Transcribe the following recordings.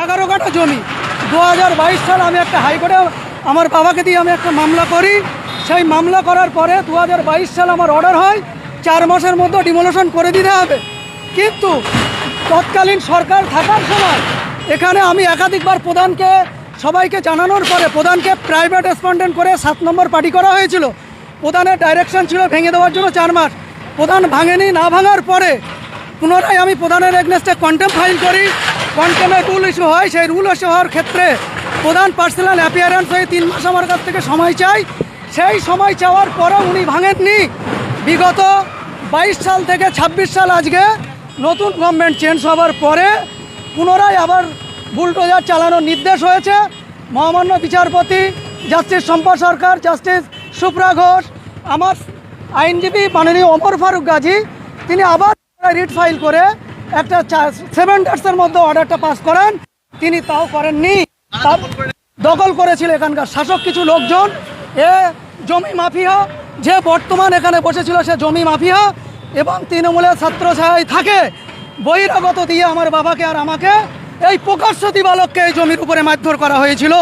11 কাঠা জমি। 2022 সালে আমি একটা হাইকোর্টে আমার বাবাকে দিয়ে আমি একটা মামলা করি। সেই মামলা করার পরে 2022 সালে আমার অর্ডার হয় 4 মাসের মধ্যে ডিমোলিশন করে দিতে হবে। কিন্তু তৎকালীন সরকার থাকার সময় এখানে আমি একাধিকবার প্রধানকে সবাইকে জানানোর পরে প্রধানকে প্রাইভেট রেসপন্ডেন্ট করে 7 নম্বর পার্টি করা হয়েছিল। প্রধানের ডাইরেকশন ছিল ভেঙে দেওয়ার জন্য 4 মাস। প্রধান ভাঙেনি, না ভাঙার পরে পুনরায় আমি প্রধানের এগনেস্টে কন্টেম ফাইল করি। কন্টেমে রুল ইস্যু হয়। সেই রুল ইস্যু হওয়ার ক্ষেত্রে প্রধান পার্সোনাল অ্যাপিয়ারেন্স হয়ে 3 মাস আমার কাছ থেকে সময় চাই। সেই সময় চাওয়ার পরেও উনি ভাঙেননি। বিগত 22 সাল থেকে 26 সাল আজকে নতুন গভর্নমেন্ট চেঞ্জ হওয়ার পরে পুনরায় আবার বুলডোজার চালানোর নির্দেশ হয়েছে। মহামান্য বিচারপতি জাস্টিস শম্পা সরকার, জাস্টিস সুপ্রা ঘোষ, আমার আইনজীবী মাননীয় ওমর ফারুক গাজী, তিনি আবার রিট ফাইল করে একটা 7 ডেজের মধ্যে অর্ডারটা পাস করেন। তিনি তাও করেননি। দখল করেছিল এখানকার শাসক কিছু লোকজন। এ জমি মাফিয়া, যে বর্তমান এখানে বসেছিল সে জমি মাফিয়া এবং তৃণমূলের ছাত্রছায়ায় থাকে। বহিরাগত দিয়ে আমার বাবাকে আর আমাকে এই প্রকাশ্য দিবালোককে এই জমির উপরে মারধর করা হয়েছিল।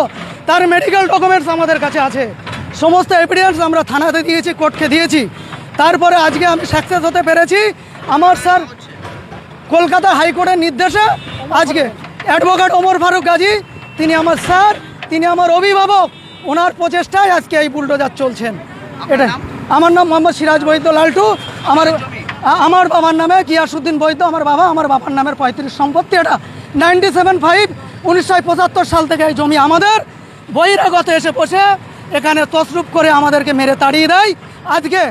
তার মেডিকেল ডকুমেন্টস আমাদের কাছে আছে। সমস্ত এভিডেন্স আমরা থানাতে দিয়েছি, কোর্টকে দিয়েছি। তারপরে আজকে আমি সাকসেস হতে পেরেছি। আমার স্যার কলকাতা হাইকোর্টের নির্দেশে আজকে অ্যাডভোকেট ওমর ফারুক গাজী, তিনি আমার স্যার, তিনি আমার অভিভাবক, ওনার প্রচেষ্টায় আজকে এই বুলডোজার চলছেন। এটাই আমার নাম মোহাম্মদ সিরাজ বৈদ্য লালটু। আমার বাবার নামে গিয়াসউদ্দিন বৈদ্য আমার বাবা। আমার বাবার নামের 35 সম্পত্তি। এটা 97-5 1975 সাল থেকে এই জমি আমাদের। বহিরাগত এসে বসে এখানে তসরুপ করে আমাদেরকে মেরে তাড়িয়ে দেয়। আজকে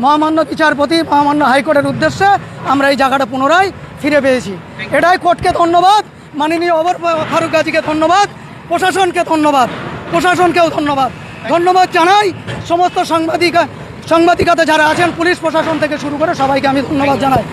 মহামান্য বিচারপতি, মহামান্য হাইকোর্টের উদ্দেশ্যে আমরা এই জায়গাটা পুনরায় ফিরে পেয়েছি। এটাই কোর্টকে ধন্যবাদ, মাননীয় ওমর ফারুক গাজীকে ধন্যবাদ, প্রশাসনকে ধন্যবাদ, প্রশাসনকেও ধন্যবাদ জানাই। সমস্ত সাংবাদিকতা যারা আছেন, পুলিশ প্রশাসন থেকে শুরু করে সবাইকে আমি ধন্যবাদ জানাই।